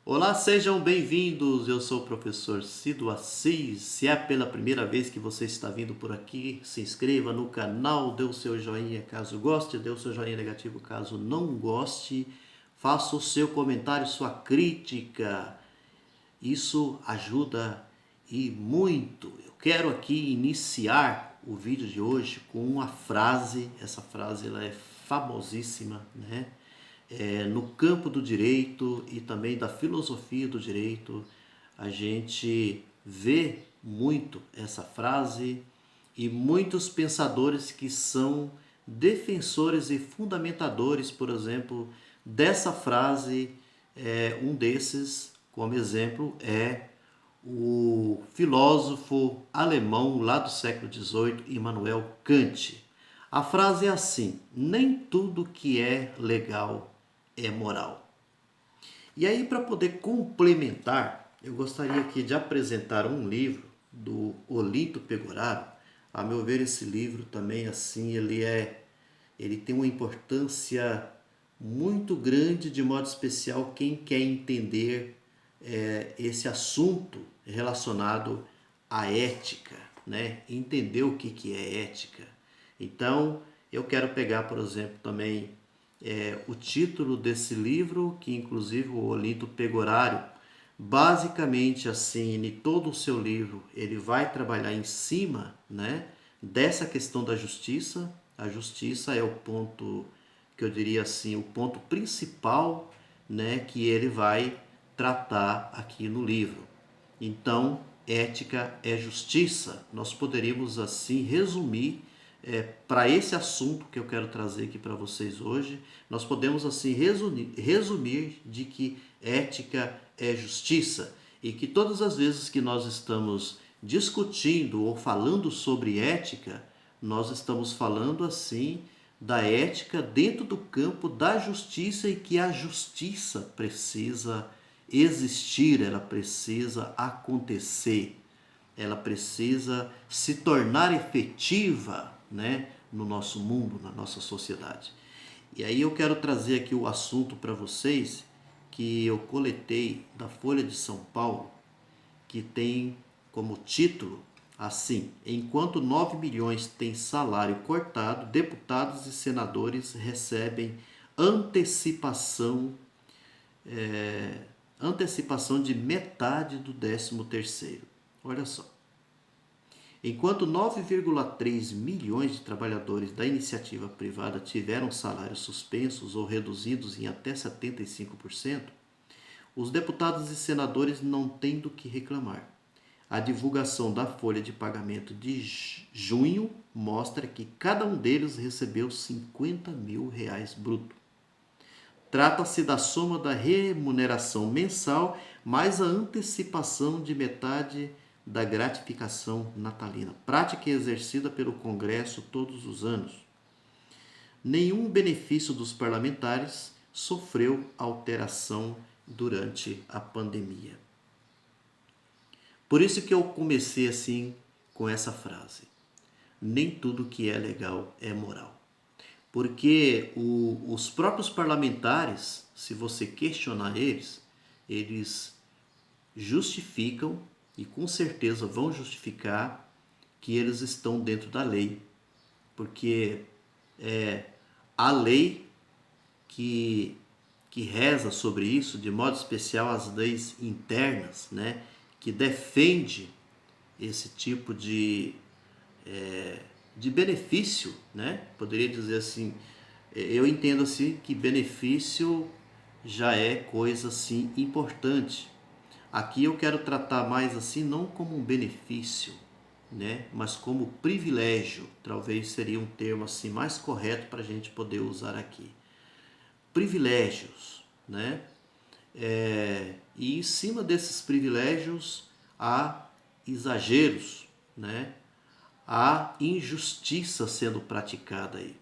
Olá, sejam bem-vindos. Eu sou o professor Cido Assis. Se é pela primeira vez que você está vindo por aqui, se inscreva no canal, dê o seu joinha caso goste, dê o seu joinha negativo caso não goste, faça o seu comentário, sua crítica. Isso ajuda e muito. Eu quero aqui iniciar o vídeo de hoje com uma frase. Essa frase ela é famosíssima, né? No campo do direito e também da filosofia do direito, a gente vê muito essa frase e muitos pensadores que são defensores e fundamentadores, por exemplo, dessa frase. Um desses, como exemplo, é o filósofo alemão lá do século XVIII, Immanuel Kant. A frase é assim: nem tudo que é legal é moral. E aí, para poder complementar, eu gostaria aqui de apresentar um livro do Olinto Pegoraro. A meu ver, esse livro também, assim, ele tem uma importância muito grande, de modo especial, quem quer entender esse assunto relacionado à ética, né? Entender o que é ética. Então, eu quero pegar, por exemplo, também o título desse livro, que inclusive o Olinto Pegoraro, basicamente assim, em todo o seu livro, ele vai trabalhar em cima, né, dessa questão da justiça. A justiça é o ponto, que eu diria assim, o ponto principal, né, que ele vai tratar aqui no livro. Então, ética é justiça. Nós poderíamos assim resumir para esse assunto que eu quero trazer aqui para vocês hoje, nós podemos assim resumir de que ética é justiça e que todas as vezes que nós estamos discutindo ou falando sobre ética, nós estamos falando assim da ética dentro do campo da justiça e que a justiça precisa existir, ela precisa acontecer, ela precisa se tornar efetiva, né, no nosso mundo, na nossa sociedade. E aí eu quero trazer aqui o assunto para vocês que eu coletei da Folha de São Paulo, que tem como título assim: enquanto 9 milhões têm salário cortado, deputados e senadores recebem antecipação antecipação de metade do 13º. Olha só. Enquanto 9,3 milhões de trabalhadores da iniciativa privada tiveram salários suspensos ou reduzidos em até 75%, os deputados e senadores não têm do que reclamar. A divulgação da folha de pagamento de junho mostra que cada um deles recebeu R$ 50 mil bruto. Trata-se da soma da remuneração mensal mais a antecipação de metade da gratificação natalina, prática exercida pelo Congresso todos os anos. Nenhum benefício dos parlamentares sofreu alteração durante a pandemia. Por isso que eu comecei assim com essa frase: nem tudo que é legal é moral. Porque os próprios parlamentares, se você questionar eles justificam e com certeza vão justificar que eles estão dentro da lei. Porque é a lei que reza sobre isso, de modo especial as leis internas, né, que defende esse tipo de benefício, né? Poderia dizer assim, eu entendo assim que benefício já é coisa assim importante. Aqui eu quero tratar mais assim não como um benefício, né? Mas como privilégio. Talvez seria um termo assim mais correto para a gente poder usar aqui. Privilégios, né? E em cima desses privilégios há exageros, né? Há injustiça sendo praticada aí.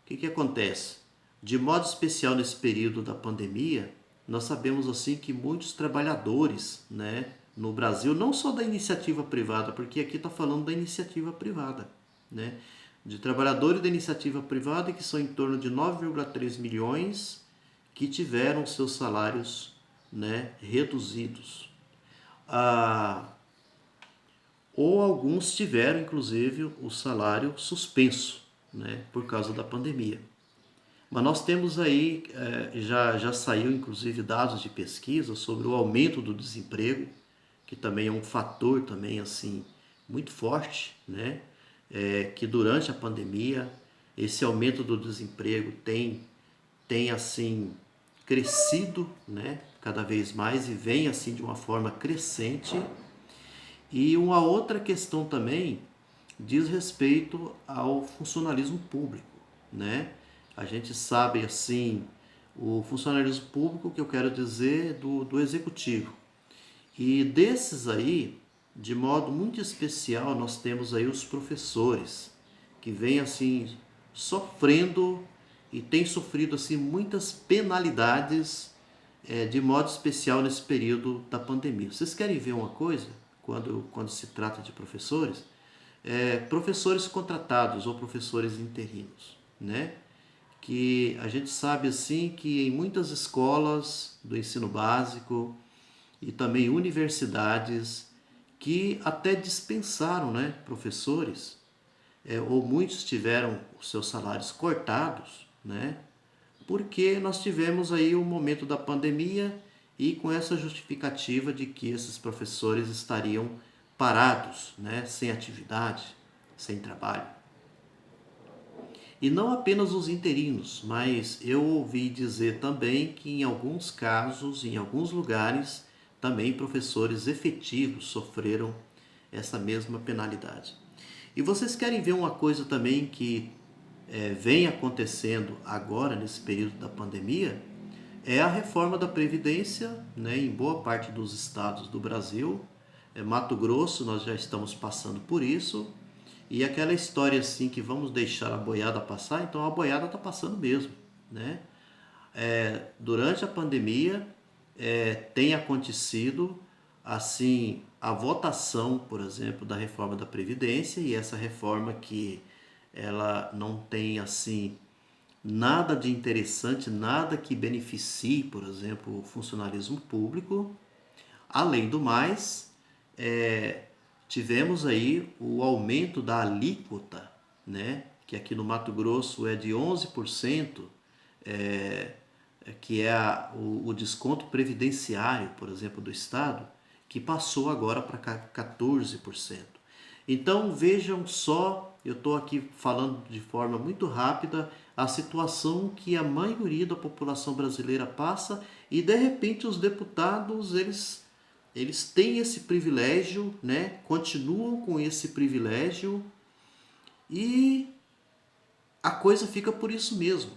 O que acontece? De modo especial nesse período da pandemia, nós sabemos assim que muitos trabalhadores, né, no Brasil, não só da iniciativa privada, porque aqui está falando da iniciativa privada, né, de trabalhadores da iniciativa privada, que são em torno de 9,3 milhões, que tiveram seus salários né, reduzidos. Ou alguns tiveram, inclusive, o salário suspenso, né, por causa da pandemia. Mas nós temos aí, já saiu inclusive dados de pesquisa sobre o aumento do desemprego, que também é um fator também assim muito forte, né? Que durante a pandemia esse aumento do desemprego tem assim crescido, né? Cada vez mais e vem assim de uma forma crescente. E uma outra questão também diz respeito ao funcionalismo público, né? A gente sabe assim, o funcionalismo público que eu quero dizer do executivo. E desses aí, de modo muito especial, nós temos aí os professores, que vêm assim sofrendo e têm sofrido assim muitas penalidades de modo especial nesse período da pandemia. Vocês querem ver uma coisa? Quando se trata de professores, professores contratados ou professores interinos, né? Que a gente sabe assim que em muitas escolas do ensino básico e também universidades que até dispensaram, né, professores, ou muitos tiveram os seus salários cortados, né, porque nós tivemos aí o momento da pandemia e com essa justificativa de que esses professores estariam parados, né, sem atividade, sem trabalho. E não apenas os interinos, mas eu ouvi dizer também que em alguns casos, em alguns lugares, também professores efetivos sofreram essa mesma penalidade. E vocês querem ver uma coisa também que vem acontecendo agora, nesse período da pandemia? É a reforma da Previdência, né, em boa parte dos estados do Brasil. Mato Grosso, nós já estamos passando por isso. E aquela história assim que vamos deixar a boiada passar, então a boiada está passando mesmo, né? Durante a pandemia tem acontecido assim a votação, por exemplo, da reforma da Previdência, e essa reforma que ela não tem assim nada de interessante, nada que beneficie, por exemplo, o funcionalismo público. Além do mais, tivemos aí o aumento da alíquota, né, que aqui no Mato Grosso é de 11%, que é o desconto previdenciário, por exemplo, do Estado, que passou agora para 14%. Então vejam só, eu estou aqui falando de forma muito rápida a situação que a maioria da população brasileira passa e de repente os deputados eles têm esse privilégio, né? Continuam com esse privilégio e a coisa fica por isso mesmo.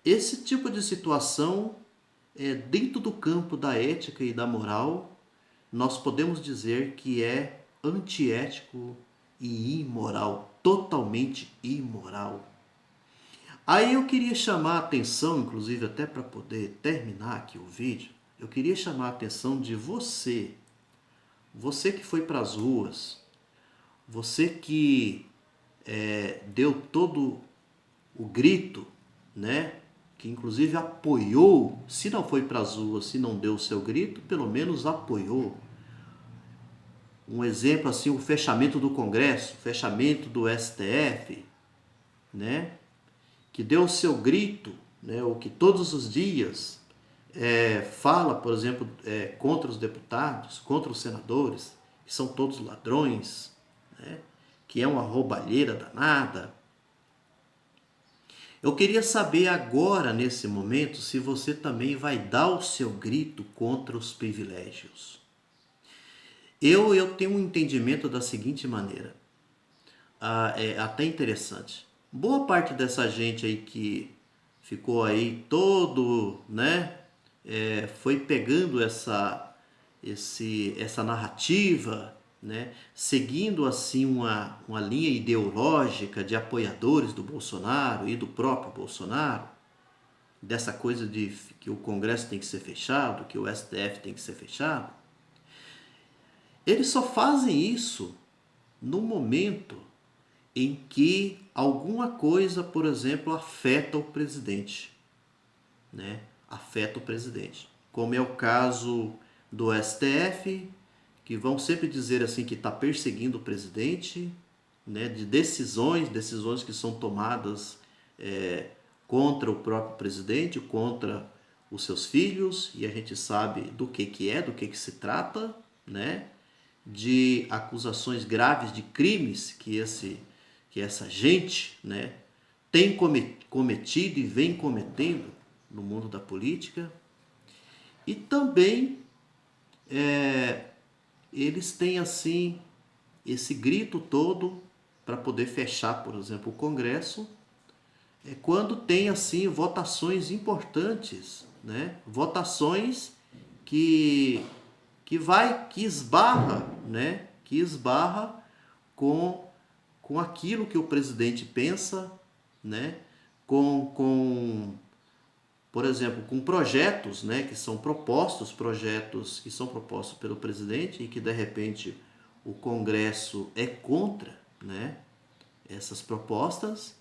Esse tipo de situação, dentro do campo da ética e da moral, nós podemos dizer que é antiético e imoral, totalmente imoral. Aí eu queria chamar a atenção, inclusive até para poder terminar aqui o vídeo, eu queria chamar a atenção de você que foi para as ruas, você que deu todo o grito, né? Que inclusive apoiou, se não foi para as ruas, se não deu o seu grito, pelo menos apoiou. Um exemplo assim, o fechamento do Congresso, o fechamento do STF, né? Que deu o seu grito, né? O que todos os dias fala, por exemplo, contra os deputados, contra os senadores, que são todos ladrões, né? Que é uma roubalheira danada. Eu queria saber agora, nesse momento, se você também vai dar o seu grito contra os privilégios. Eu tenho um entendimento da seguinte maneira, é até interessante. Boa parte dessa gente aí que ficou aí todo, né, foi pegando essa narrativa, né, seguindo assim uma linha ideológica de apoiadores do Bolsonaro e do próprio Bolsonaro, dessa coisa de que o Congresso tem que ser fechado, que o STF tem que ser fechado. Eles só fazem isso no momento em que alguma coisa, por exemplo, afeta o presidente, né? Afeta o presidente. como é o caso do STF, que vão sempre dizer assim que está perseguindo o presidente, né, de decisões que são tomadas contra o próprio presidente, contra os seus filhos, e a gente sabe do que se trata, né, de acusações graves de crimes que essa gente, né, tem cometido e vem cometendo no mundo da política. E também eles têm assim esse grito todo para poder fechar, por exemplo, o Congresso, quando tem assim votações importantes, né? Votações que que esbarra, né? Que esbarra com aquilo que o presidente pensa, né? Com por exemplo, com projetos, né, projetos que são propostos pelo presidente e que de repente o Congresso é contra, né, essas propostas.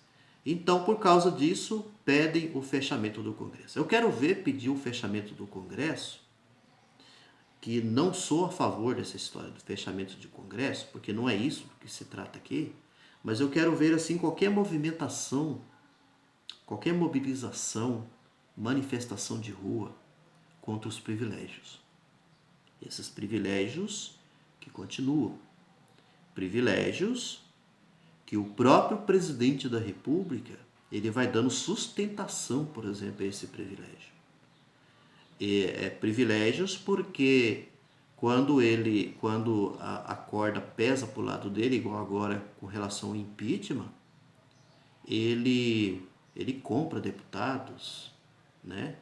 Então, por causa disso, pedem o fechamento do Congresso. Eu quero ver pedir o fechamento do Congresso, que não sou a favor dessa história do fechamento de Congresso, porque não é isso que se trata aqui, mas eu quero ver assim qualquer movimentação, qualquer mobilização, manifestação de rua contra os privilégios. Esses privilégios que continuam. Privilégios que o próprio presidente da República ele vai dando sustentação, por exemplo, a esse privilégio. Privilégios porque quando a corda pesa para o lado dele, igual agora com relação ao impeachment, ele compra deputados, né?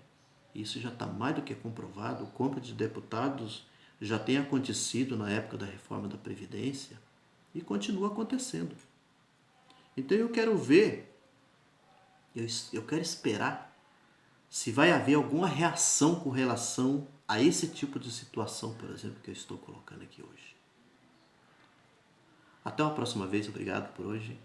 Isso já está mais do que comprovado. A compra de deputados já tem acontecido na época da reforma da Previdência e continua acontecendo. Então eu quero ver, eu quero esperar se vai haver alguma reação com relação a esse tipo de situação, por exemplo, que eu estou colocando aqui hoje. Até uma próxima vez, obrigado por hoje.